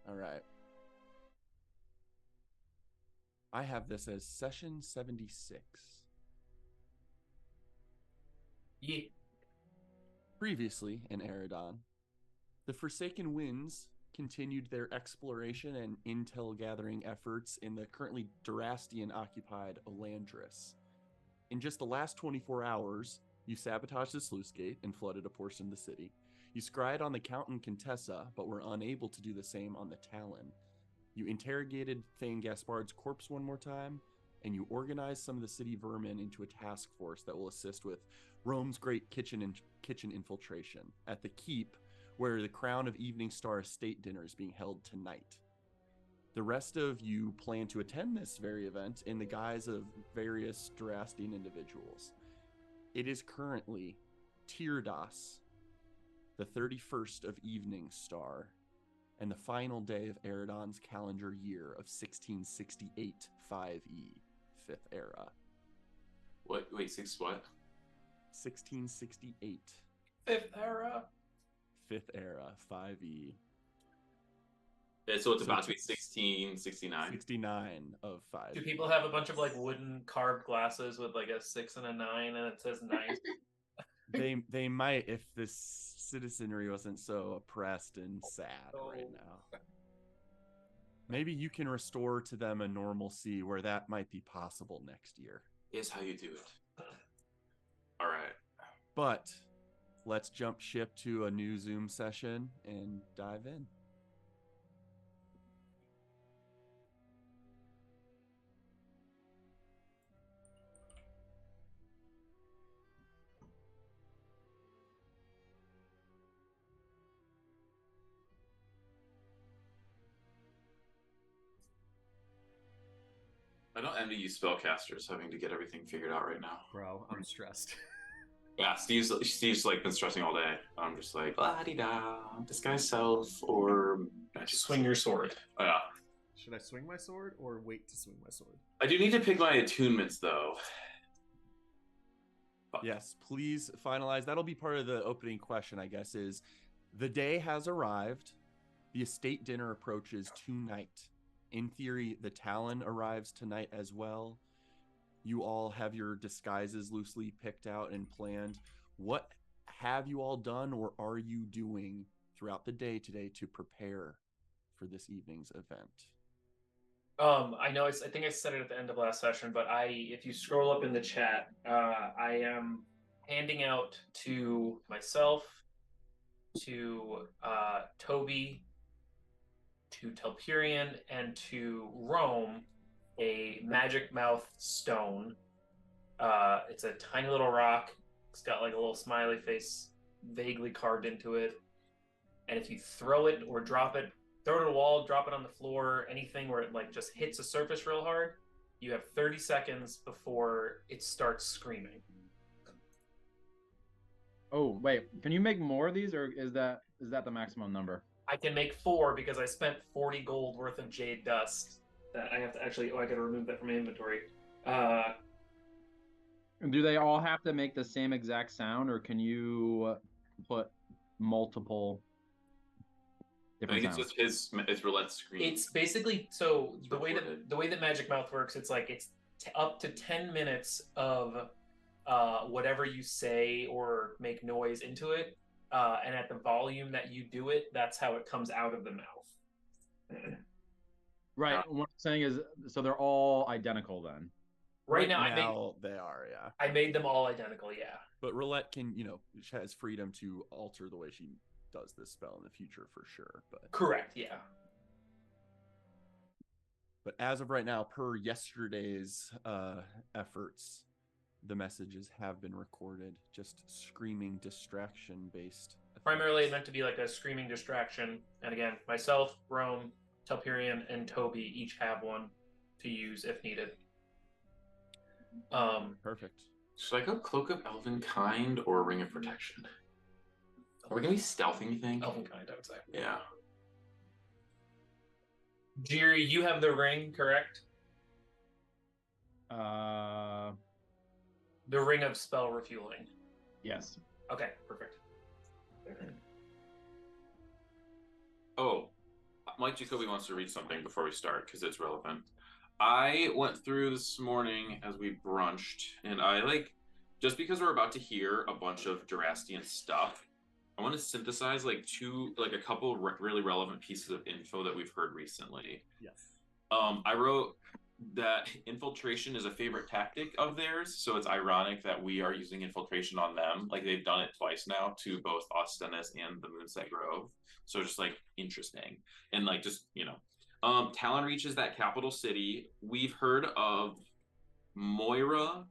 All right. I have this as session 76. Yeah. Previously in Eridon, the Forsaken Winds continued their exploration and intel gathering efforts in the currently Durastian occupied Olandris. In just the last 24 hours, you sabotaged the sluice gate and flooded a portion of the city. You scryed on the Count and Contessa, but were unable to do the same on the Talon. You interrogated Thane Gaspard's corpse one more time, and you organized some of the city vermin into a task force that will assist with Rome's great kitchen infiltration at the Keep, where the Crown of Evening Star Estate dinner is being held tonight. The rest of you plan to attend this very event in the guise of various Durastian individuals. It is currently Tyrdos, the 31st of Evening Star, and the final day of Eridon's calendar year of 1668 5E, 5th era. What? Wait, six what? 1668. Fifth era. 5th era, 5E. So it's about to be 1669. 69 of 5. Do people have a bunch of like wooden carved glasses with like a 6 and a 9 and it says 9? They might if this citizenry wasn't so oppressed and sad right now. Maybe you can restore to them a normalcy where that might be possible next year. Is how you do it. All right. But let's jump ship to a new Zoom session and dive in. I know MDU spellcasters having to get everything figured out right now. Bro, I'm stressed. Yeah, Steve's like been stressing all day. I'm just like, la di da, disguise self or Just swing your sword. Yeah. Should I swing my sword or wait to swing my sword? I do need to pick my attunements though. Yes, please finalize. That'll be part of the opening question, I guess, is the day has arrived. The estate dinner approaches tonight. In theory, the Talon arrives tonight as well. You all have your disguises loosely picked out and planned. What have you all done or are you doing throughout the day today to prepare for this evening's event? I know I think I said it at the end of last session, but if you scroll up in the chat, I am handing out to myself, to Toby, to Telperion, and to Rome a magic mouth stone. It's a tiny little rock. It's got like a little smiley face vaguely carved into it. And if you throw it or drop it, throw it at a wall, drop it on the floor, anything where it like just hits a surface real hard, you have 30 seconds before it starts screaming. Oh, wait. Can you make more of these, or is that the maximum number? I can make 4 because I spent 40 gold worth of jade dust. That I have to actually. Oh, I got to remove that from my inventory. Do they all have to make the same exact sound, or can you put multiple I different think sounds? it's just his roulette screen. It's basically so It's the way that Magic Mouth works. It's like it's up to 10 minutes of whatever you say or make noise into it, and at the volume that you do it, that's how it comes out of the mouth. Right. What I'm saying is, so they're all identical then. Right now, they are, yeah. I made them all identical, yeah. But Roulette can, she has freedom to alter the way she does this spell in the future for sure. But correct, yeah. But as of right now, per yesterday's efforts, the messages have been recorded. Just screaming distraction based. Primarily, it meant to be like a screaming distraction. And again, myself, Rome, Telperion, and Toby each have one to use if needed. Perfect. Should I go Cloak of Elvenkind or Ring of Protection? Are we gonna be stealthing anything? Elvenkind, I would say. Yeah. Jiri, you have the ring, correct? Uh, The ring of spell refueling. yes. Okay, perfect. Oh, Mike Jacoby wants to read something before we start because it's relevant. I went through this morning as we brunched, and I just because we're about to hear a bunch of Durastian stuff, I want to synthesize a couple really relevant pieces of info that we've heard recently. Yes. I wrote that infiltration is a favorite tactic of theirs, so it's ironic that we are using infiltration on them. Like they've done it twice now to both Ostennis and the Moonset Grove. So just interesting. And Talon reaches that capital city. We've heard of Moira,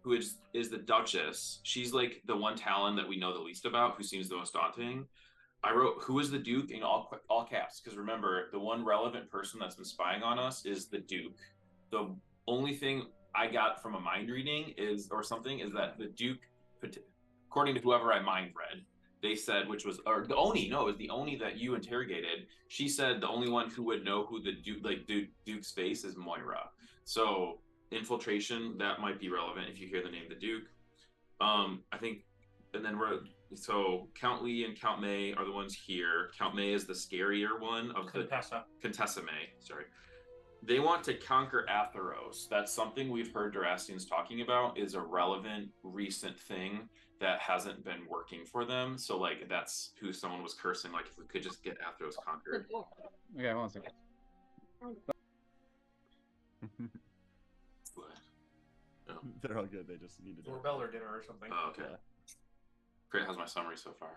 who is the Duchess. She's like the one Talon that we know the least about, who seems the most daunting. I wrote, who is the Duke in all caps, because remember, the one relevant person that's been spying on us is the Duke. The only thing I got from a mind reading is that the Duke, according to whoever I mind read, they said, it was the Oni that you interrogated. She said the only one who would know who the Duke's face is Moira. So infiltration, that might be relevant if you hear the name of the Duke. I think, and then so Count Lee and Count May are the ones here. Count May is the scarier one of Contessa May, sorry. They want to conquer Atheros. That's something we've heard Durastians talking about, is a relevant recent thing that hasn't been working for them. So that's who someone was cursing, if we could just get Atheros conquered. Okay, hold on a second. Oh. They're all good. They just need to do Doorbell or dinner or something. Oh, okay. Great. How's my summary so far?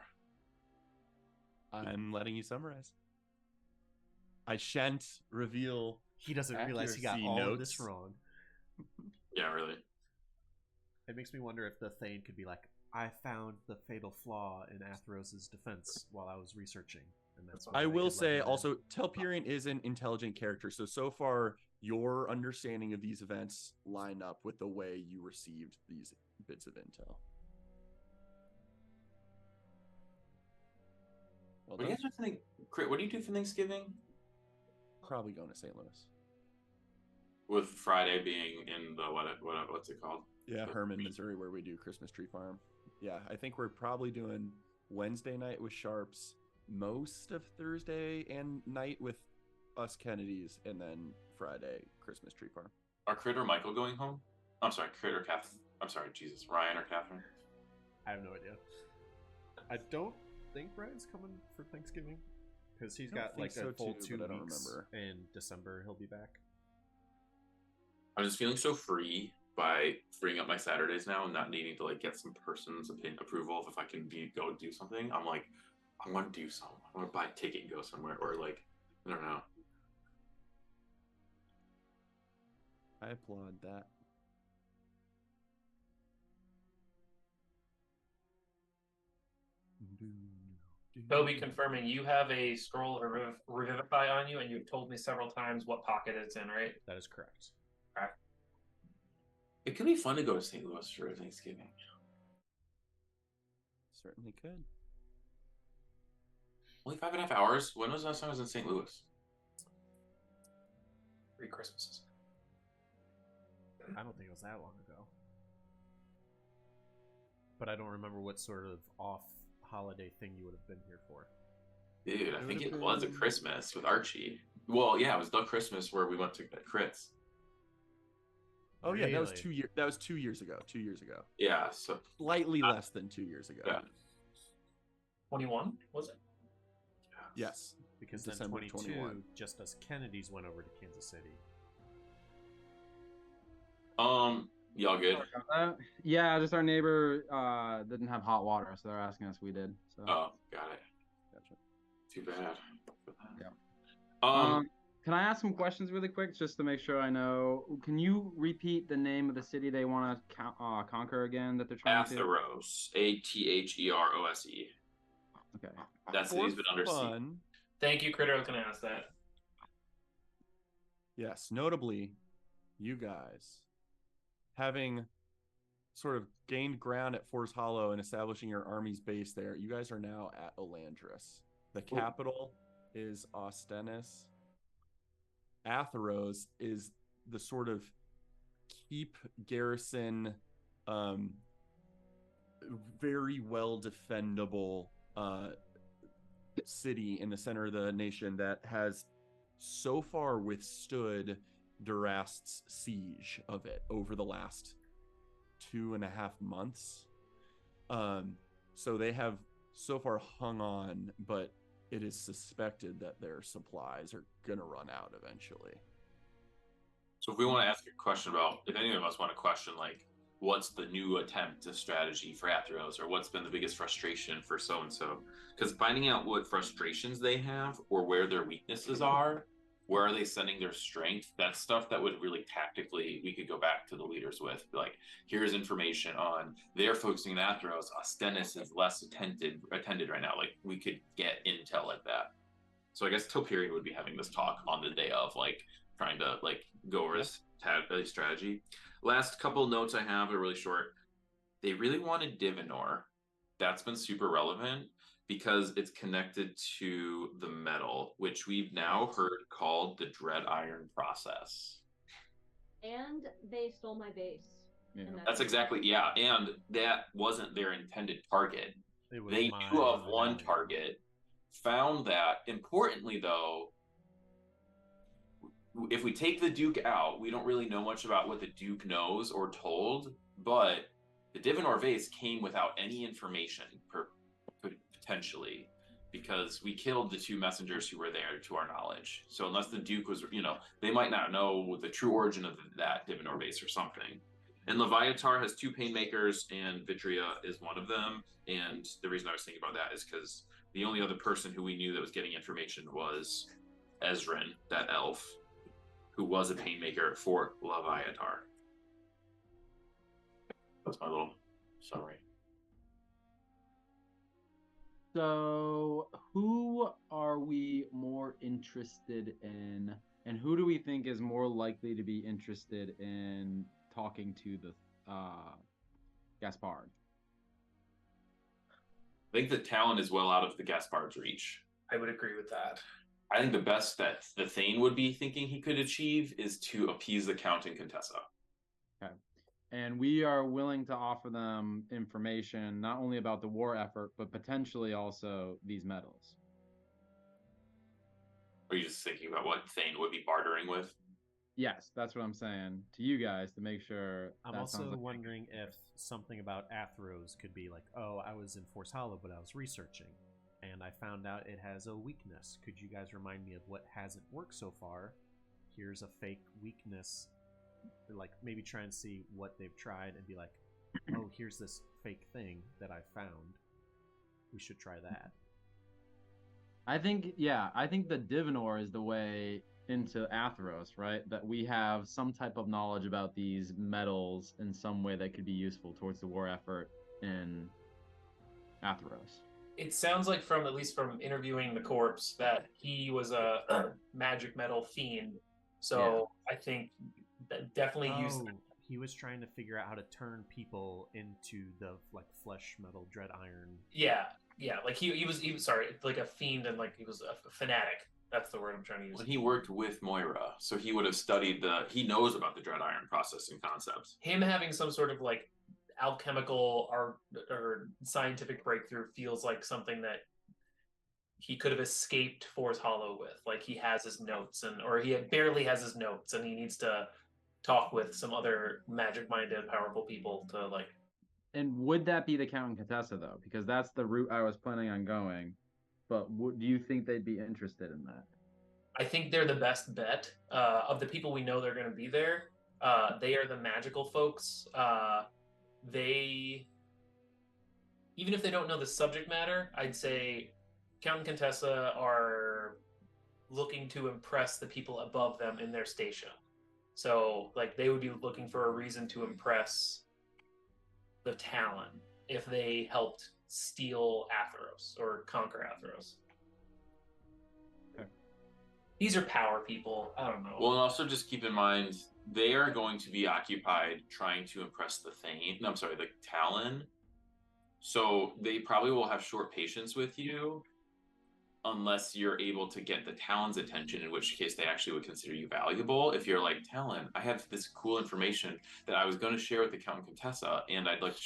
I'm letting you summarize. I shan't reveal. He doesn't realize he got accuracy all of notes. this wrong. Yeah, really. It makes me wonder if the Thane could be like, I found the fatal flaw in Atheros' defense while I was researching. And that's I will say also, Telperion is an intelligent character, so far your understanding of these events line up with the way you received these bits of intel. Well, What do you guys think? What do you do for Thanksgiving? probably going to St. Louis. With Friday being in the what's it called? Yeah, Herman, Missouri, where we do Christmas Tree Farm. Yeah, I think we're probably doing Wednesday night with Sharps, most of Thursday and night with us Kennedys, and then Friday Christmas Tree Farm. Are Crit or Michael going home? I'm sorry, Crit or Kath. I'm sorry, Jesus, Ryan or Catherine? I have no idea. I don't think Ryan's coming for Thanksgiving because he's got a full 2 but I don't weeks remember. in December. He'll be back. I'm just feeling so free by freeing up my Saturdays now and not needing to get some person's approval if I can go do something. I'm like, I want to do something. I want to buy a ticket and go somewhere, or I don't know. I applaud that. Toby confirming you have a scroll of Revivify on you, and you've told me several times what pocket it's in, right? That is correct. It could be fun to go to St. Louis for Thanksgiving. Certainly could. Only 5.5 hours. When was the last time I was in St. Louis? 3 Christmases. I don't think it was that long ago. But I don't remember what sort of off-holiday thing you would have been here for. Dude, I think it was a Christmas with Archie. Well, yeah, it was the Christmas where we went to Crits. Oh yeah, that was Really? 2 years. That was 2 years ago. 2 years ago. Yeah, so Slightly less than 2 years ago. yeah. 21, was it? Because then December 22, 21. just as Kennedy's went over to Kansas City. Y'all good? Yeah, just our neighbor didn't have hot water, so they're asking us we did. So. Oh, got it. Gotcha. Too bad. Yeah. Can I ask some questions really quick, just to make sure I know? Can you repeat the name of the city they want to conquer again that they're trying to? Atheros. Atheros. Okay. That city's been under siege. Fun. Thank you, Critter. I was going to ask that. Yes, notably, you guys having sort of gained ground at Force Hollow and establishing your army's base there, you guys are now at Elandris. The capital is Ostennis. Atheros is the sort of keep garrison, very well defendable city in the center of the nation that has so far withstood Durast's siege of it over the last 2.5 months. So they have so far hung on, but it is suspected that their supplies are gonna run out eventually. So if we want to ask a question about, if any of us want to question, like, what's the new attempt to strategy for Atheros, or what's been the biggest frustration for so and so, because finding out what frustrations they have or where their weaknesses are, where are they sending their strength, that's stuff that would really tactically we could go back to the leaders with, like, here's information on they're focusing on Atheros, Ostennis is less attended right now, like we could get intel like that. So I guess Topirian would be having this talk on the day of, like, trying to like go over his strategy. Last couple notes I have are really short. They really wanted Divinor. That's been super relevant because it's connected to the metal, which we've now heard called the Dread Iron process. And they stole my base. Yeah. That's exactly, yeah. And that wasn't their intended target. They knew of one target, found that. Importantly, though, if we take the Duke out, we don't really know much about what the Duke knows or told, but the Divinor vase came without any information, potentially, because we killed the 2 messengers who were there, to our knowledge. So unless the Duke was, they might not know the true origin of that Divinor vase or something. And Leviatar has 2 Painmakers, and Vitria is one of them. And the reason I was thinking about that is because the only other person who we knew that was getting information was Ezrin, that elf, who was a Painmaker for Leviatar. That's my little summary. So, who are we more interested in, and who do we think is more likely to be interested in talking to the Gaspard? I think the Talon is well out of the Gaspard's reach. I would agree with that. I think the best that the Thane would be thinking he could achieve is to appease the Count and Contessa. Okay. And we are willing to offer them information not only about the war effort, but potentially also these medals. Are you just thinking about what Thane would be bartering with? Yes, that's what I'm saying to you guys to make sure. I'm also wondering if something about Atheros could be like, oh, I was in Force Hollow, but I was researching, and I found out it has a weakness. Could you guys remind me of what hasn't worked so far? Here's a fake weakness. Like, maybe try and see what they've tried and be like, oh, here's this fake thing that I found. We should try that. I think the Divinor is the way into Atheros, right? That we have some type of knowledge about these metals in some way that could be useful towards the war effort in Atheros. It sounds like at least from interviewing the corpse, that he was a magic metal fiend. So yeah. I think that definitely used. He was trying to figure out how to turn people into the flesh metal dread iron. Yeah. Like he was sorry, like a fiend, and like he was a fanatic. That's the word I'm trying to use. When he worked with Moira, so he would have studied he knows about the dread iron processing concepts. Him having some sort of like alchemical or scientific breakthrough feels like something that he could have escaped Force Hollow with. Like he has his notes, or he barely has his notes, and he needs to talk with some other magic-minded, powerful people to like. And would that be the Count and Contessa though? Because that's the route I was planning on going. But do you think they'd be interested in that? I think they're the best bet of the people we know they're going to be there. They are the magical folks. They, even if they don't know the subject matter, I'd say Count and Contessa are looking to impress the people above them in their station. So, like, they would be looking for a reason to impress the Talon if they helped steal Atheros or conquer Atheros. Okay. These are power people. I don't know. Well, and also just keep in mind, they are going to be occupied trying to impress the Talon. So they probably will have short patience with you unless you're able to get the Talon's attention, in which case they actually would consider you valuable. If you're like, Talon, I have this cool information that I was going to share with the Count and Contessa, and I'd like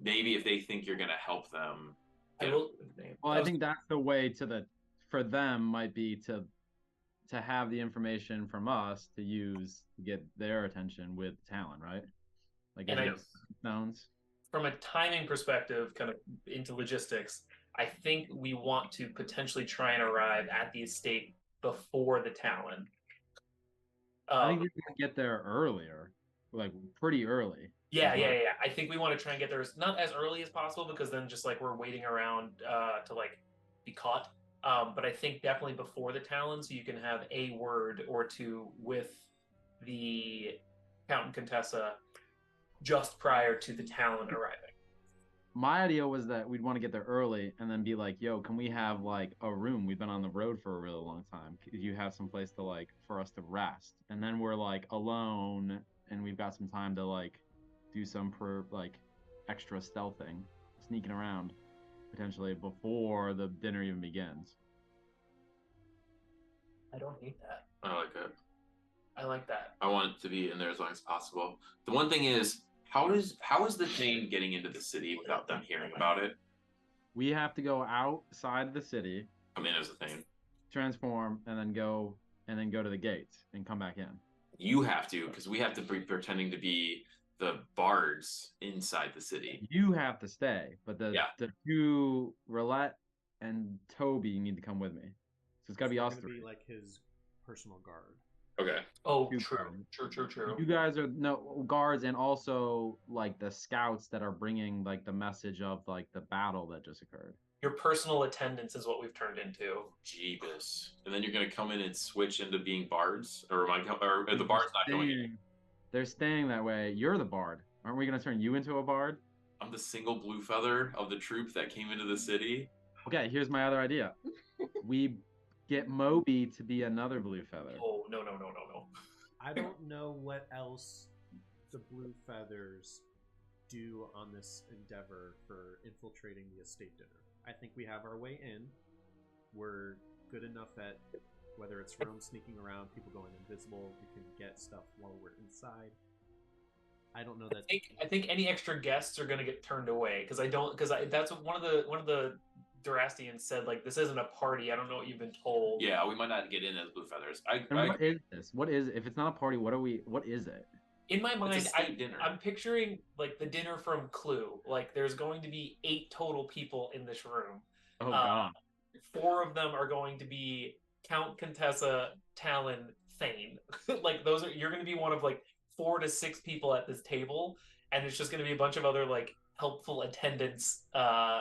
maybe if they think you're going to help them I Yeah. will. Well, I think that's the way for them might be to have the information from us to use to get their attention with Talon, right? Like And getting I- those stones. From a timing perspective, kind of into logistics, I think we want to potentially try and arrive at the estate before the Talon. I think we can get there earlier, like pretty early. Yeah. I think we want to try and get there not as early as possible because then just like we're waiting around to like be caught. But I think definitely before the Talon, so you can have a word or two with the Count and Contessa just prior to the Talon arriving. My idea was that we'd want to get there early and then be like, yo, can we have like a room? We've been on the road for a really long time. Could you have some place to like for us to rest? And then we're like alone and we've got some time to like do some extra stealthing, sneaking around potentially before the dinner even begins. I don't hate that. I like it. I like that. I want it to be in there as long as possible. The one thing is, how is the train getting into the city without them hearing about it? We have to go outside the city, Come in as a thing. transform, and then go to the gates and come back in. You have to, because we have to be pretending to be the bards inside the city. You have to stay, but the Yeah. two Roulette and Toby need to come with me. So it's gotta be They're us gonna three. be like his personal guard. Okay. Oh, Two true. guards. True. You guys are guards and also like the scouts that are bringing like the message of like the battle that just occurred. Your personal attendance is what we've turned into. Jeebus. And then you're gonna come in and switch into being bards, or or the bards not going in. They're staying that way. You're the bard. Aren't we gonna turn you into a bard? I'm the single blue feather of the troop that came into the city. Okay, here's my other idea. We get Moby to be another blue feather. Oh, no. I don't know what else the Blue Feathers do on this endeavor for infiltrating the estate dinner. I think we have our way in. We're good enough at whether it's roam sneaking around, people going invisible, we can get stuff while we're inside. I don't know that. I think any extra guests are going to get turned away because that's what one of the Durastians said, like, this isn't a party. I don't know what you've been told. Yeah, we might not get in as blue feathers. And what is this? What is if it's not a party? What is it? In my mind, state dinner. I'm picturing like the dinner from Clue. Like, there's going to be 8 total people in this room. Oh god. 4 of them are going to be Count, Contessa, Talon, Thane. Like, you're going to be one of like 4 to 6 people at this table, and it's just going to be a bunch of other like helpful attendants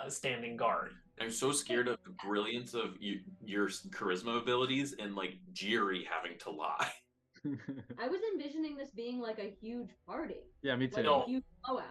standing guard. I'm so scared of the brilliance of your charisma abilities and like Jiri having to lie. I was envisioning this being like a huge party, Yeah, me too. like a huge blowout.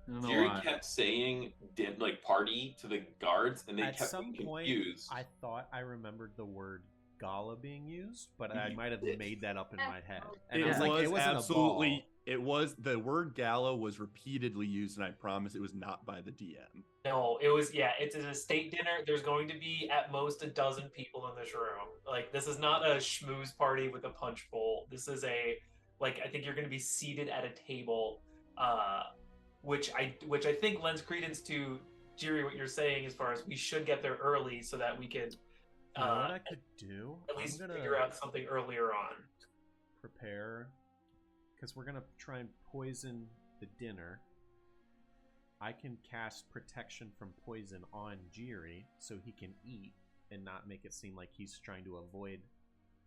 I don't know Jiri why. kept saying like party to the guards, and they At kept some being point, confused. I thought I remembered the word gala being used, but I might have made that up in my head. And It I was like, was it wasn't absolutely. a ball. It was the word gala was repeatedly used, and I promise it was not by the DM. No, it was, yeah, it's an estate dinner. There's going to be at most 12 people in this room. Like, this is not a schmooze party with a punch bowl. This is I think you're going to be seated at a table, which I think lends credence to Jiri, what you're saying, as far as we should get there early so that we could You know what I could do? at least I'm gonna figure out something earlier on. prepare, because we're gonna try and poison the dinner. I can cast protection from poison on Jiri so he can eat and not make it seem like he's trying to avoid,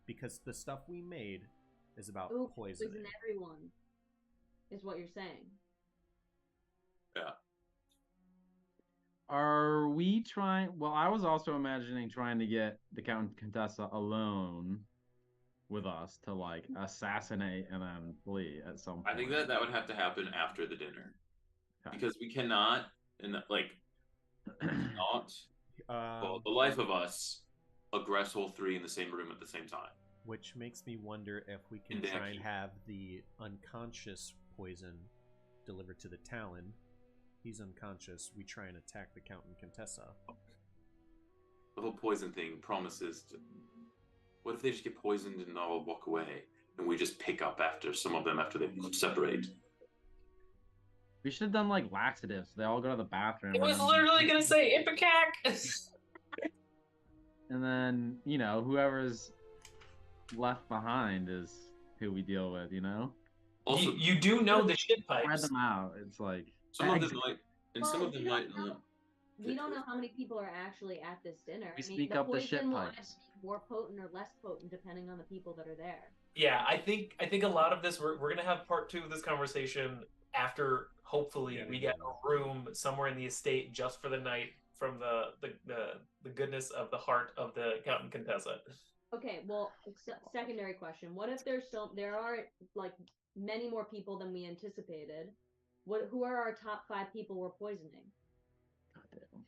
because the stuff we made is about Ooh, poisoning. poison everyone, is what you're saying. Are we trying? Well, I was also imagining trying to get the Count and Contessa alone with us to like assassinate and then flee at some point. I think that would have to happen after the dinner, Okay. because we cannot, not well, the life of us, aggress all 3 in the same room at the same time. Which makes me wonder if we can And try and Aki. have the unconscious poison delivered to the Talon. He's unconscious. We try and attack the Count and Contessa. The whole poison thing promises to. What if they just get poisoned and all walk away, and we just pick up after some of them after they separate? We should have done like laxatives. They all go to the bathroom. I and was then- literally gonna say Ipecac. And then, whoever's left behind is who we deal with, Also, you do know the shit Spread pipes. them out. It's like some of them exit- might, and Well, some of we them don't might. know. We don't know how many people are actually at this dinner. We I mean, speak the up the shit poison will either pipes. be more potent or less potent depending on the people that are there. Yeah, I think a lot of this we're gonna have part 2 of this conversation after hopefully Yeah, we yeah. get a room somewhere in the estate just for the night from the goodness of the heart of the Count and Contessa. Okay, well, secondary question: what if there are like many more people than we anticipated? Who are our top 5 people we're poisoning? Goddamn.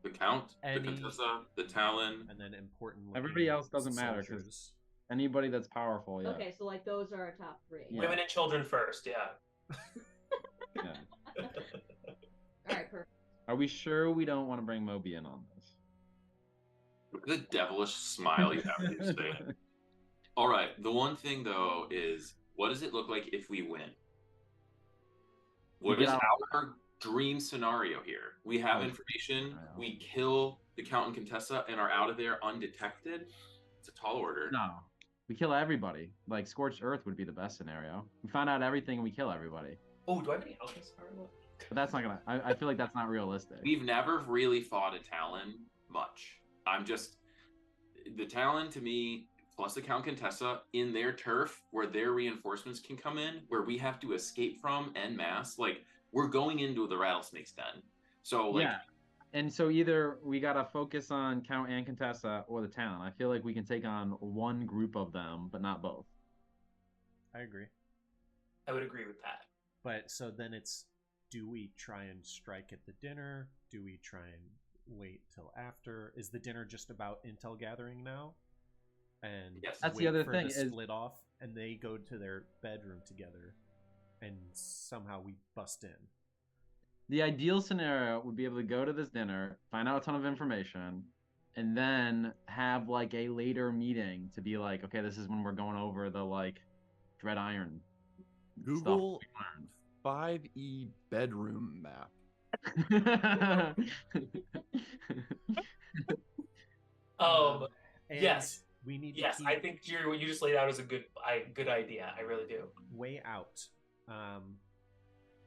The Count, Any- the Contessa, the Talon. And then important. Everybody else doesn't matter, 'cause- soldiers. Anybody that's powerful, yeah. Okay, so like those are our top 3. Yeah. Women and children first, yeah. Yeah. All right, perfect. Are we sure we don't want to bring Moby in on this? The devilish smile you have when you say it. All right. The one thing though is, what does it look like if we win? What We is get our dream scenario here? We have Oh, information. I know. We kill the Count and Contessa and are out of there undetected. It's a tall order. No. We kill everybody. Like Scorched Earth would be the best scenario. We find out everything and we kill everybody. Oh, do I have any alchemists? But that's not gonna. I feel like that's not realistic. We've never really fought a Talon much. I'm just the Talon to me, plus the Count Contessa in their turf where their reinforcements can come in, where we have to escape from en masse. Like we're going into the rattlesnake's den. So like Yeah. And so either we gotta focus on Count and Contessa or the town. I feel like we can take on one group of them, but not both. I agree. I would agree with that. But so then it's, do we try and strike at the dinner? Do we try and wait till after? Is the dinner just about intel gathering now? And Yes. That's the wait other for thing the is- split off, and they go to their bedroom together, and somehow we bust in. The ideal scenario would be able to go to this dinner, find out a ton of information, and then have like a later meeting to be like, okay, this is when we're going over the like Dread Iron Google stuff 5e bedroom map. we learned. And Yes. we need Yes, to I keep think Jerry, what you just laid out is a good idea. I really do. way out.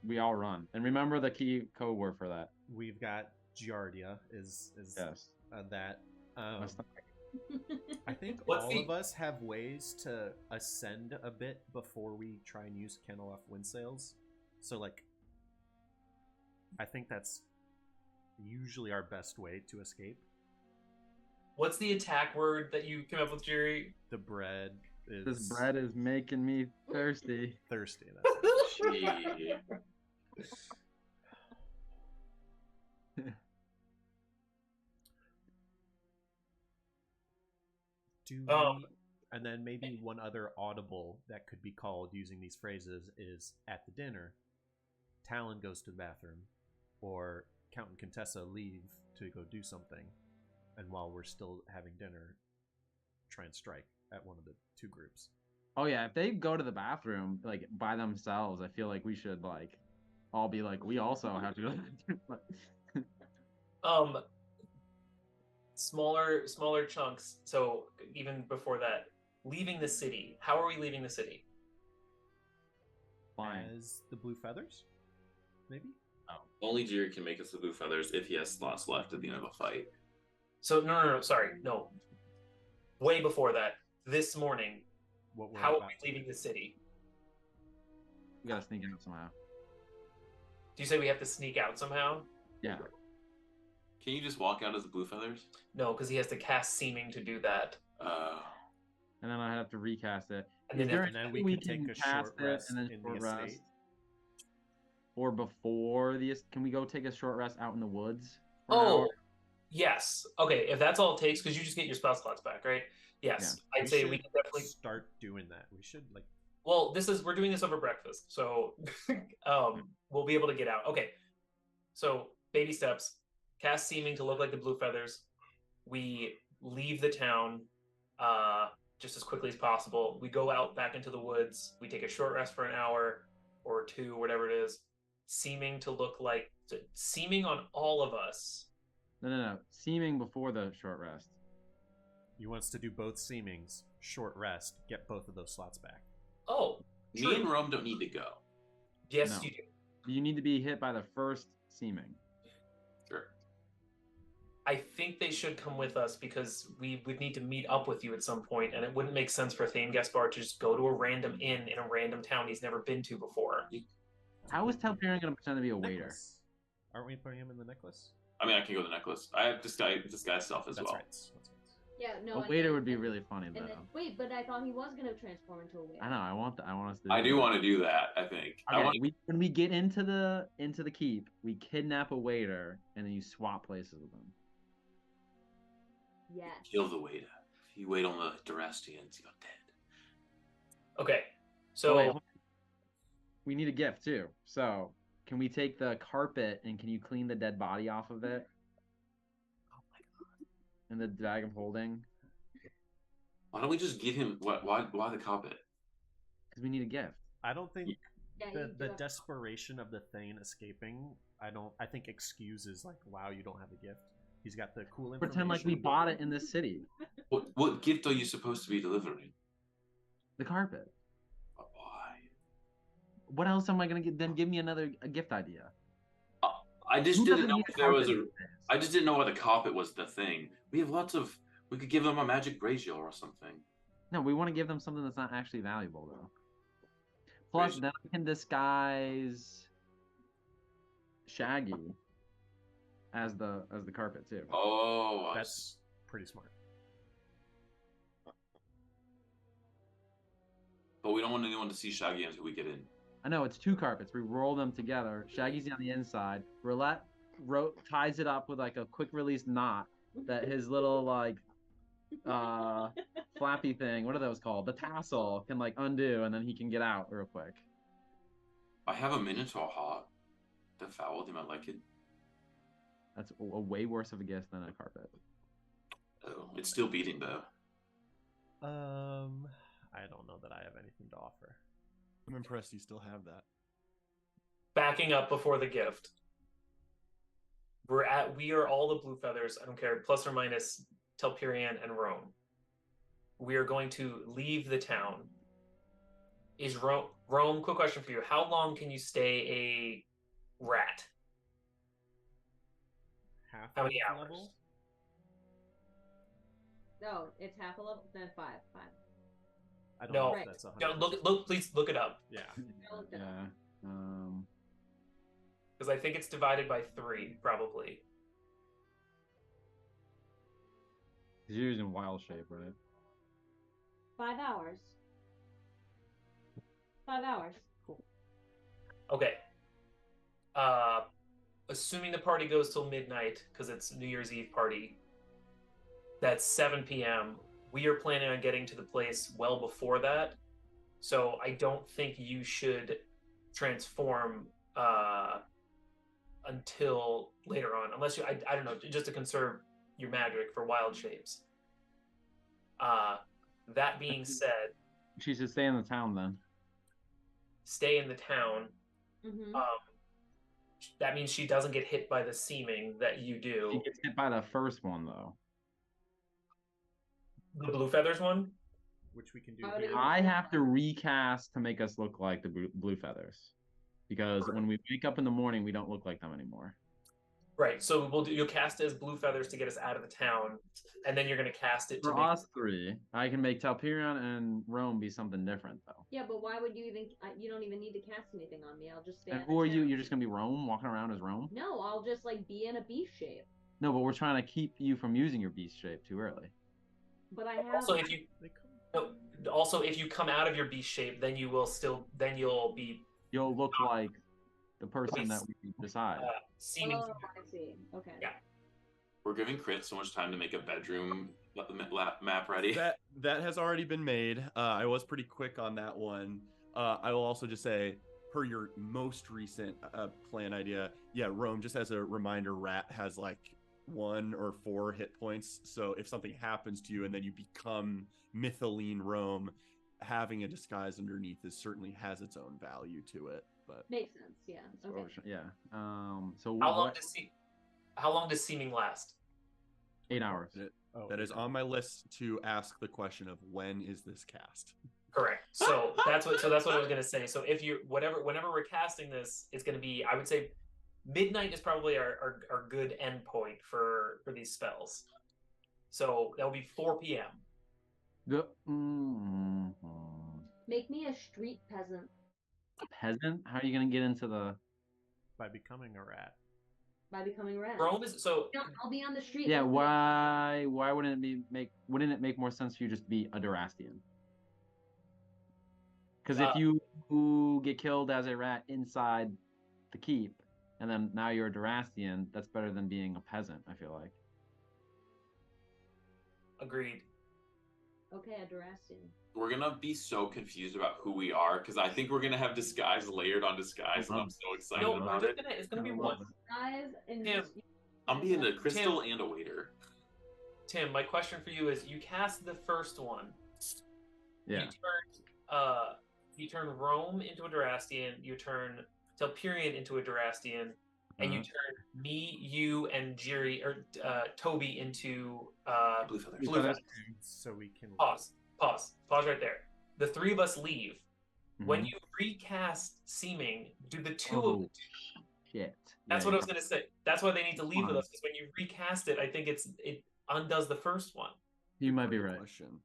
We all run. And remember the key code word for that. We've got Giardia is Yes. that. That's not- I think What's all the- of us have ways to ascend a bit before we try and use Kenilworth wind sails. So like, I think that's usually our best way to escape. What's the attack word that you came up with, Jerry? The bread is This bread is making me thirsty. thirsty. That's it. Gee. Do Um, we, and then maybe one other audible that could be called using these phrases is at the dinner, Talon goes to the bathroom, or Count and Contessa leave to go do something, and while we're still having dinner, try and strike at one of the two groups. Oh yeah, if they go to the bathroom like by themselves, I feel like we should like all be like, we also have to go to the bathroom. Smaller chunks. So even before that, leaving the city. How are we leaving the city? Fine. As the Blue Feathers, maybe. Only Jerry can make us the blue feathers if he has slots left at the end of a fight. So no, sorry, no. Way before that, this morning, What we're how are about we to leaving the city? We gotta sneak out somehow. Do you say we have to sneak out somehow? Yeah. Can you just walk out as the blue feathers? No, because he has to cast seeming to do that. And then I have to recast it. And Is then there if- and then any we way can take can a cast short it rest and then in short the rest? estate. Or before the can we go take a short rest out in the woods? for an Oh, hour? yes. Okay, if that's all it takes, because you just get your spell slots back, right? Yes, I'd say we should can definitely. start doing that. We should like Well, we're doing this over breakfast, so we'll be able to get out. Okay, so baby steps. Cast seeming to look like the blue feathers. We leave the town just as quickly as possible. We go out back into the woods. We take a short rest for an hour or two, whatever it is. seeming to look like seeming on all of us. No. Seeming before the short rest. You want us to do both seemings, short rest, get both of those slots back. Oh, Me and Rome don't need to go. yes, No. you do. You need to be hit by the first seeming. Sure. I think they should come with us because we would need to meet up with you at some point, and it wouldn't make sense for Thane Gaspar to just go to a random inn in a random town he's never been to before. How is Telperion going to pretend to be a waiter? Necklace. Aren't we putting him in the necklace? I mean, I can go with the necklace. I have disguise self as That's well. right. That's right. Yeah, no. A and waiter then- would be really funny though. And then, wait, but I thought he was gonna transform into a waiter. I know. I want us to. I do want to do that. I think. I Okay, want. when we get into the keep, we kidnap a waiter and then you swap places with him. Yes. Kill the waiter. If you wait on the Durastians, you're dead. Okay, so Oh, wait, hold on. We need a gift too. So can we take the carpet and can you clean the dead body off of it? Oh my god. And the bag I'm holding? Why don't we just give him why the carpet? Because we need a gift. I don't think Yeah, you the do have- desperation of the Thane escaping. I think excuses like, wow, you don't have a gift. He's got the cool information. Pretend like we bought it in this city. What gift are you supposed to be delivering? The carpet. Why? What else am I gonna get? Then give me a gift idea. I just Who didn't doesn't know need if there was carpet a. these days? I just didn't know why the carpet was the thing. We have lots of. We could give them a magic brazier or something. No, we want to give them something that's not actually valuable though. Plus, Brazier. then I can disguise Shaggy as the carpet too. Oh, That's pretty smart. but we don't want anyone to see Shaggy until we get in. I know it's two carpets. We roll them together. Shaggy's on the inside. Roulette ties it up with like a quick release knot that his little like flappy thing. What are those called? The tassel can like undo, and then he can get out real quick. I have a Minotaur heart. The foul, they might like it. That's a way worse of a gift than a carpet. Oh, it's still beating though. I don't know that I have anything to offer. I'm impressed you still have that. backing up before the gift. We are all the blue feathers, I don't care, plus or minus Telperion and Rome. We are going to leave the town. Is Rome, quick question for you. How long can you stay a rat? Half How many of the hours? level? No, it's half a level, then five. I don't No. know Right. if that's 100%. No, look, please look it up Yeah. I looked it up. Yeah. because I think it's divided by 3, probably. He's using wild shape, right? 5 hours. 5 hours. Okay. Assuming the party goes till midnight because it's New Year's Eve party. That's 7 p.m. We are planning on getting to the place well before that, so I don't think you should transform until later on, unless I don't know, just to conserve your magic for wild shapes. That being said, She should stay in the town then. stay in the town. Mm-hmm. That means she doesn't get hit by the seeming that you She do. gets hit by the first one though. The blue feathers one. Which we can do How do here. you- I have to recast to make us look like the blue feathers, because when we wake up in the morning, we don't look like them anymore. Right. So you'll cast it as blue feathers to get us out of the town, and then you're gonna cast it to For make us three, I can make Telperion and Rome be something different though. Yeah, but why would you even? You don't even need to cast anything on me. I'll just stay. And in who the are you? town. You're just gonna be Rome, walking around as Rome? No, I'll just like be in a beast shape. No, but we're trying to keep you from using your beast shape too early. But I have. Also, if you They come- also if you come out of your beast shape, then you'll be You'll look like the person that we decide. seeming. Oh, I see. Okay. Yeah. We're giving Crit so much time to make a bedroom map ready. That has already been made. I was pretty quick on that one. I will also just say, per your most recent plan idea, yeah, Rome, just as a reminder, Rat has like 1 or 4 hit points. So if something happens to you and then you become Mythiline Rome, having a disguise underneath certainly has its own value to it. but Makes sense. Yeah. Okay. Yeah. So How long does seeming last? 8 hours. that is on my list to ask the question of when is this cast? Correct. So that's what I was gonna say. So if you whenever we're casting this, it's gonna be, I would say midnight is probably our good endpoint for these spells. So that will be 4 p.m. Make me a street peasant. Peasant? How are you gonna get into the? By becoming a rat. By becoming red. Rome is so. I'll be on the street. Yeah. listening. Why wouldn't Wouldn't it make more sense for you just to be a Durastian? Because if you get killed as a rat inside the keep, and then now you're a Durastian, that's better than being a peasant. I feel like. Agreed. Okay, a Durastian. We're gonna be so confused about who we are because I think we're gonna have disguise layered on disguise, and I'm so excited No, about we're it. just it's gonna be I one. love it. Guys and Tim. I'm being a crystal and a waiter. Tim, my question for you is: you cast the first one. Yeah. You turn Rome into a Durastian. You turn Telperion into a Durastian, and you turn me, you, and Jiri or Toby into Blue feathers. Blue feathers. So we can Pause right there. The three of us leave. When Mhm. you recast Seeming, do the two Oh, of shit. that's Yeah, what I was gonna say. That's why they need to leave with Fine. us, because when you recast it, I think it undoes the first one. You might be Good right. question.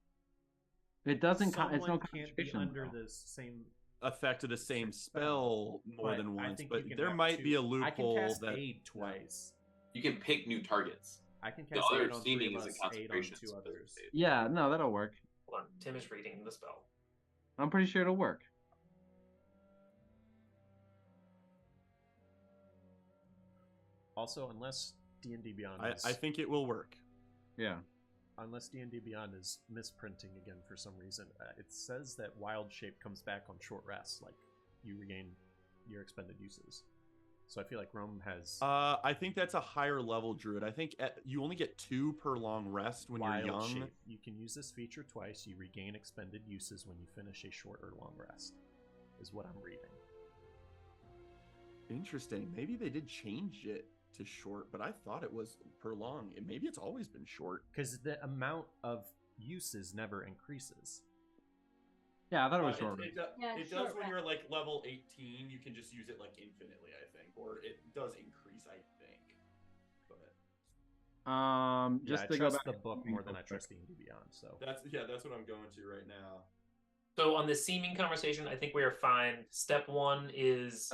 It doesn't. It's someone no can't be contradiction. under though. the same. Affected the same spell more But than I once, think but you can there have might two. be a I can loophole cast that aid twice. You can pick new targets. I can The cast other aid on three seeming of is a us, aid on concentration. two others. Yeah. No, that'll work. Hold on, Tim is reading the spell. I'm pretty sure it'll work. Also, unless D&D Beyond is, I think it will work. Yeah. unless D&D Beyond is misprinting again for some reason, it says that Wild Shape comes back on short rest, like you regain your expended uses. So I feel like Rome has I think that's a higher level druid. I think you only get 2 per long rest when Wild you're young. Shape. You can use this feature twice. You regain expended uses when you finish a short or long rest, is what I'm reading. Interesting. Maybe they did change it to short, but I thought it was per long. Maybe it's always been short. Because the amount of uses never increases. Yeah, I thought it was short. Yeah, it short does when rest. you're like level 18. You can just use it like infinitely, I think, or it does increase, I think. But Just I to go trust back the book more than I trust D&D Beyond. So that's what I'm going to right now. So on the seeming conversation, I think we are fine. Step one is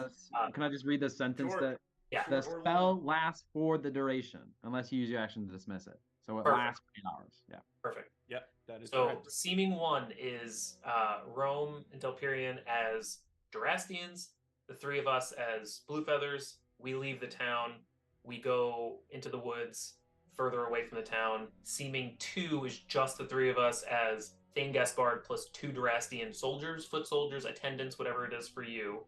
Can I just read the sentence Sure. that yeah. the Or spell long. lasts for the duration unless you use your action to dismiss it. So it Perfect. lasts for 8 hours. Yeah. Perfect. Yep, that is So correct. seeming one is Rome and Telperion as Durastians, the three of us as Blue Feathers. We leave the town. We go into the woods further away from the town. Seeming two is just the three of us as Thane Gaspard plus 2 Durastian soldiers, foot soldiers, attendants, whatever it is for you.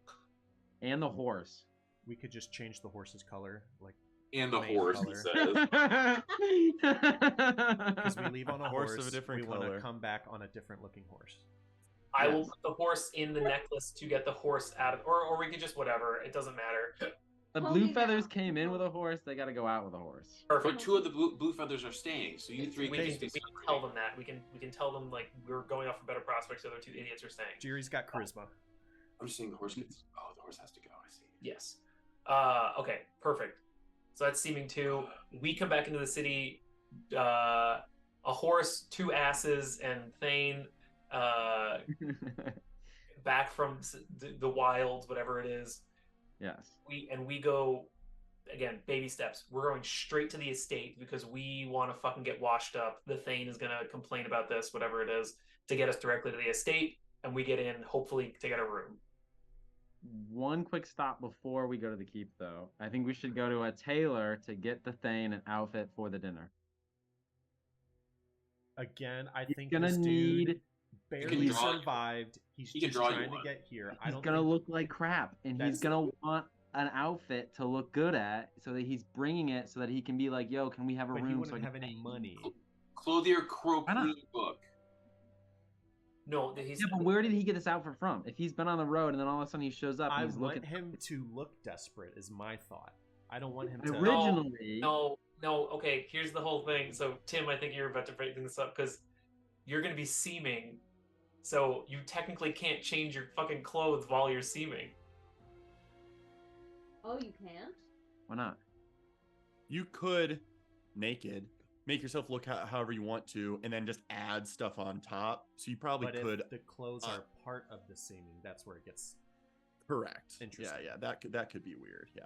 And the horse. we could just change the horse's color, like And the Main horse, he color. says. because we leave on a Horse horse. of a different we want to color. come back on a different looking horse. I will Yes. put the horse in the necklace to get the horse out of, or we could just whatever. It doesn't matter. The Hold blue me feathers down. came in with a horse. They got to go out with a horse. Perfect. But 2 of the blue feathers are staying, so you 3 We can can, stay we can tell them that. We can tell them like we're going off for better prospects. The other 2 idiots are staying. Jiri's got charisma. I'm just saying the horse gets. Oh, the horse has to go. I see. Yes. Okay. Perfect. So that's seeming 2. We come back into the city. A horse, 2 asses, and Thane. Back from the wilds, whatever it is. Yes. We go again, baby steps. We're going straight to the estate because we want to fucking get washed up. The Thane is gonna complain about this, whatever it is, to get us directly to the estate, and we get in, hopefully, to get a room. One quick stop before we go to the keep, though. I think we should go to a tailor to get the Thane an outfit for the dinner. Again, I He's think gonna this dude need. barely draw- survived. He's he can just draw you trying to one. get here. I He's don't gonna think look like crap, and he's That's- gonna want an outfit to look good at, so that he's bringing it so that he can be like, "Yo, can we have a but he room?" wouldn't so I have can any pay?" money. Clothier Crow Why not? Queen book. No, he's Yeah, but where did he get this outfit from? If he's been on the road and then all of a sudden he shows up and I he's want looking. him to look desperate. Is my thought. I don't want him to. Originally, no. Okay, here's the whole thing. So Tim, I think you're about to break this up because you're gonna be seaming, so you technically can't change your fucking clothes while you're seaming. Oh, you can't? why not? You could naked make yourself look however you want to, and then just add stuff on top. So you probably But could. if the clothes are part of the seaming, that's where it gets. Correct. Interesting. Yeah, that could be weird. Yeah.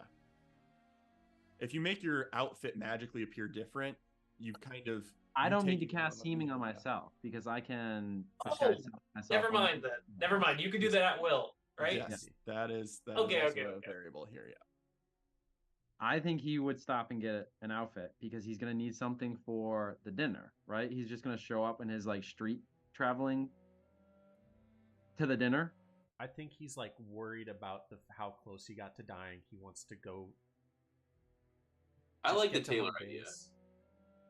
If you make your outfit magically appear different, you kind of. I you don't need take to it cast on seaming on yeah. myself because I can. Oh, disguise myself Never on- mind then. Never mind. You can do that at will, right? Yes, that is Okay, also okay, a okay. variable here. Yeah. I think he would stop and get an outfit because he's gonna need something for the dinner, right? He's just gonna show up in his like street traveling to the dinner. I think he's like worried about how close he got to dying. He wants to go. I just like the get to tailor home idea. base.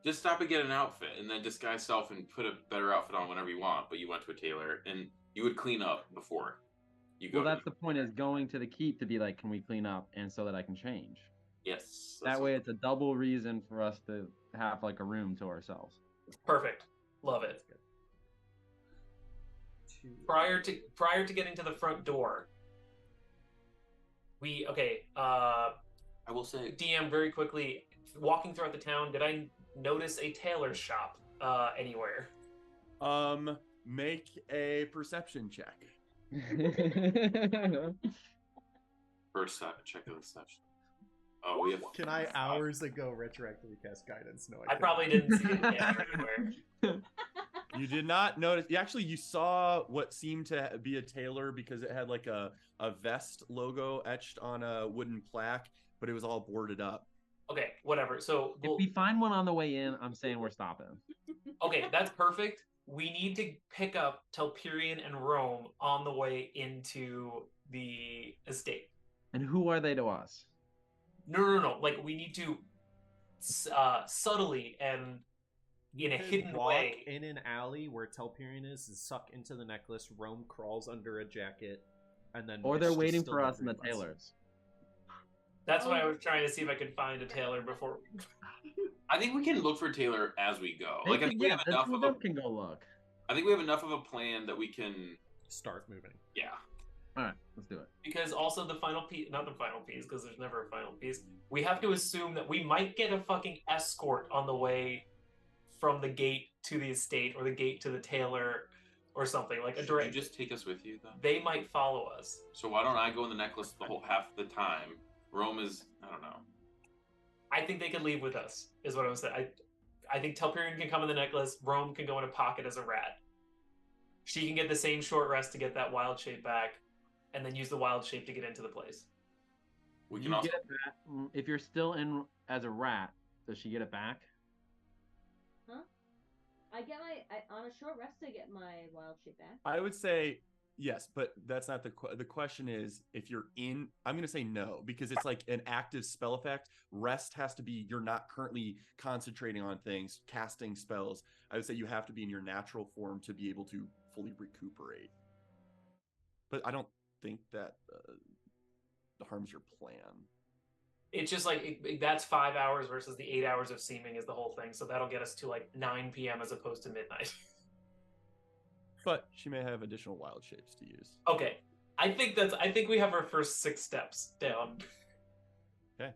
Just stop and get an outfit, and then disguise self and put a better outfit on whenever you want. But you went to a tailor, and you would clean up before you go. Well, to that's the point: is going to the keep to be like, can we clean up, and so that I can change. Yes. That way, it's a double reason for us to have like a room to ourselves. Perfect. Love it. Prior to getting to the front door, I will say, DM very quickly, walking throughout the town, did I notice a tailor shop anywhere? Make a perception check. first check of the session. Oh, we have. Can I hours ago retroactively cast guidance? No, I probably didn't see it anywhere. You did not notice. You saw what seemed to be a tailor because it had like a vest logo etched on a wooden plaque, but it was all boarded up. Okay, whatever. So, If we find one on the way in, I'm saying we're stopping. okay, that's perfect. We need to pick up Telperion and Rome on the way into the estate. And who are they to us? No. Like, we need to subtly and in a could hidden walk way. in an alley where Telperion is and suck into the necklace. Rome crawls under a jacket, and then. Or Wish they're to waiting steal for us in the dream lights. tailors. That's what I was trying to see if I could find a tailor before. I think we can look for Taylor as we go. They Like, I can- think we yeah, have the enough two of of a. them can go look. I think we have enough of a plan that we can. Start moving. Yeah. All right, let's do it. Because also the final piece, not the final piece, because there's never a final piece. We have to assume that we might get a fucking escort on the way from the gate to the estate or the gate to the tailor or something like a Should you direct. just take us with you then? They might follow us. So why don't I go in the necklace the whole half the time? Rome is, I don't know. I think they could leave with us. Is what I'm saying. I think Telperion can come in the necklace. Rome can go in a pocket as a rat. She can get the same short rest to get that wild shape back, and then use the wild shape to get into the place. We You can also. get it back. If you're still in as a rat, does she get it back? I get on a short rest. I get my wild shape back. I would say yes, but that's not the question. Is if you're in, I'm going to say no because it's like an active spell effect. Rest has to be you're not currently concentrating on things, casting spells. I would say you have to be in your natural form to be able to fully recuperate. But I don't think that harms your plan. It's just like that's 5 hours versus the 8 hours of seaming is the whole thing. So that'll get us to like 9 p.m. as opposed to midnight. But she may have additional wild shapes to use. Okay, I think we have our first 6 steps down. Okay,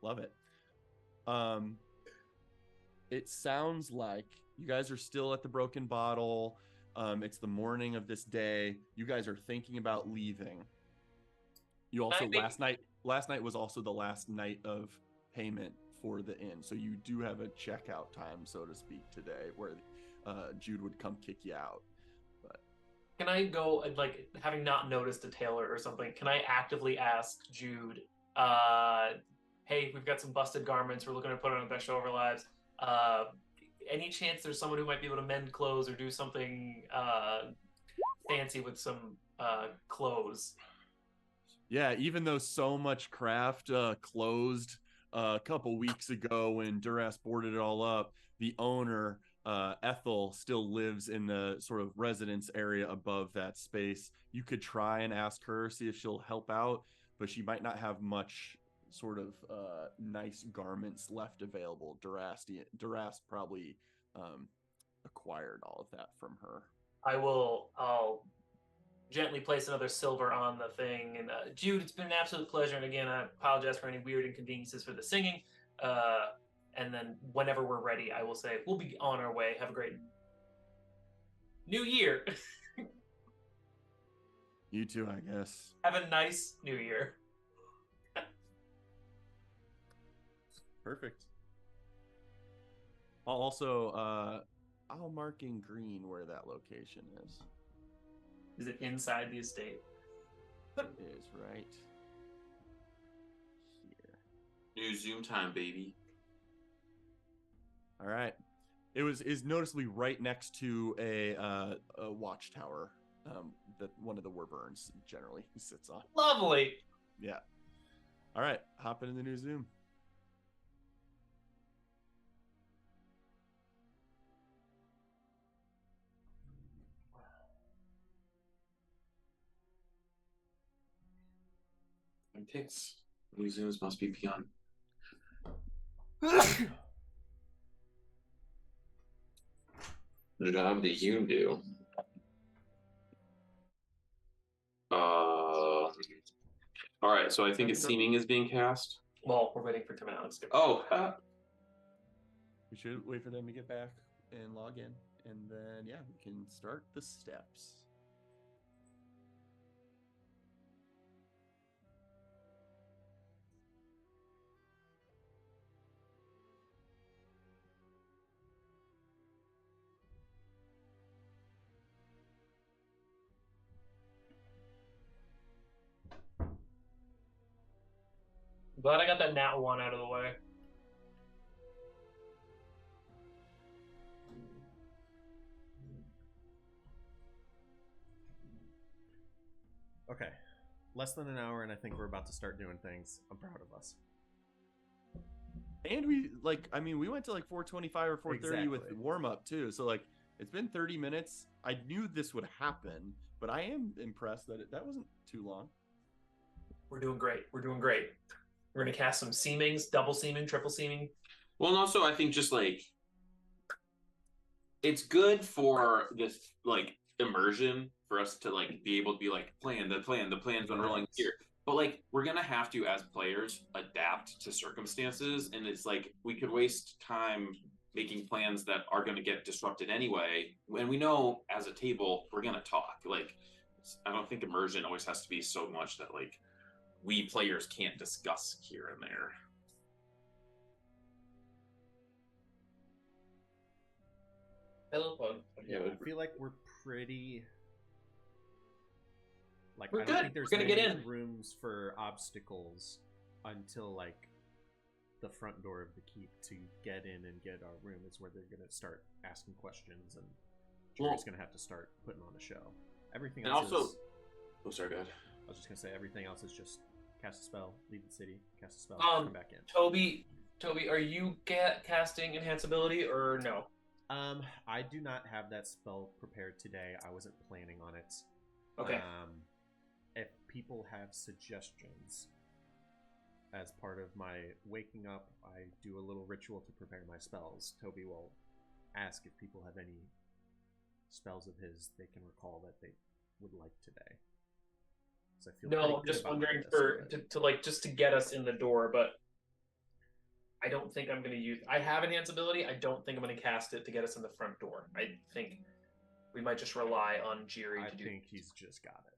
love it. It sounds like you guys are still at the Broken Bottle. It's the morning of this day. You guys are thinking about leaving. You also I think- last night was also the last night of payment for the inn, so you do have a checkout time, so to speak, today, where Jude would come kick you out. But Can I go and like having not noticed a tailor or something? Can I actively ask Jude? Hey, we've got some busted garments. We're looking to put on our best show of our lives. Any chance there's someone who might be able to mend clothes or do something fancy with some clothes? yeah, even though so much craft closed a couple weeks ago when Duras boarded it all up, the owner Ethel still lives in the sort of residence area above that space. You could try and ask her, see if she'll help out, but she might not have much sort of nice garments left available. Durast probably acquired all of that from her. I'll gently place another silver on the thing. And Jude, it's been an absolute pleasure. And again, I apologize for any weird inconveniences for the singing. And then whenever we're ready, I will say, we'll be on our way. Have a great New Year. You too, I guess. Have a nice New Year. Perfect. Also, I'll mark in green where that location is. Is it inside the estate? It is right here. New Zoom time, baby. All right. Is noticeably right next to a watchtower that one of the Wyverns generally sits on. Lovely. Yeah. All right. Hop into the new Zoom. Picks. New Zooms must be beyond. The job that you do. All right, so I think it's seeming is being cast. Well, we're waiting for Tim and Alex to Oh, We should wait for them to get back and log in, and then yeah, we can start the steps. Glad I got that nat 1 out of the way. Okay. Less than an hour, and I think we're about to start doing things. I'm proud of us. And we we went to like 425 or 430 with Exactly. warm up too. So like it's been 30 minutes. I knew this would happen, but I am impressed that that wasn't too long. We're doing great. We're doing great. We're going to cast some seamings, double seaming, triple seaming. well, and also I think just like it's good for this like immersion for us to like be able to be like the plan's unrolling here. But like we're gonna have to as players adapt to circumstances, and it's like we could waste time making plans that are gonna get disrupted anyway. And we know as a table we're gonna talk. Like I don't think immersion always has to be so much that like we players can't discuss here and there. Yeah, I feel like we're pretty. Like We're I don't good. think there's We're gonna get any in. rooms for obstacles until like the front door of the keep to get in and get our room is where they're gonna start asking questions, and Jerry's gonna have to start putting on a show. Everything And else also, is, oh sorry, go ahead. I was just gonna say everything else is just cast a spell, leave the city, cast a spell, Um, come back in. Toby, are you casting enhance ability or no? I do not have that spell prepared today. I wasn't planning on it. Okay. If people have suggestions as part of my waking up, I do a little ritual to prepare my spells. Toby will ask if people have any spells of his they can recall that they would like today. So I feel pretty No, I'm good just about wondering this for already. to like just to get us in the door, but I don't think I'm going to use. I have enhance ability. I don't think I'm going to cast it to get us in the front door. I think we might just rely on Jiri I to do. think he's just got it.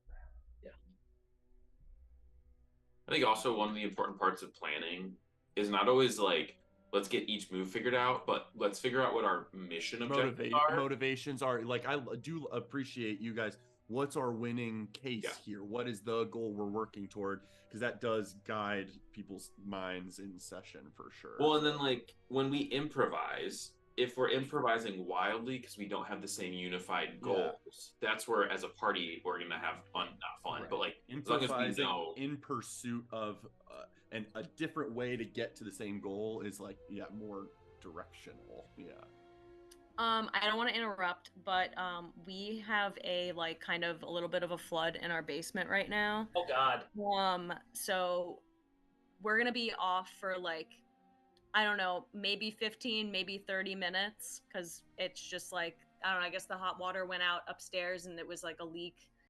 I think also one of the important parts of planning is not always like let's get each move figured out, but let's figure out what our mission objectives are. Motivations are like I do appreciate you guys. What's our winning case here? What is the goal we're working toward? Because that does guide people's minds in session for sure. Well, and then like when we improvise, if we're improvising wildly because we don't have the same unified goals, that's where as a party we're gonna have fun, not fun, Right. but like as long as we improvising know. in pursuit of and a different way to get to the same goal is like more directional. Yeah. I don't want to interrupt, but we have a like kind of a little bit of a flood in our basement right now. Oh God. So we're gonna be off for like, I don't know, maybe 15, maybe 30 minutes, because it's just like, I don't know, I guess the hot water went out upstairs and it was like a leak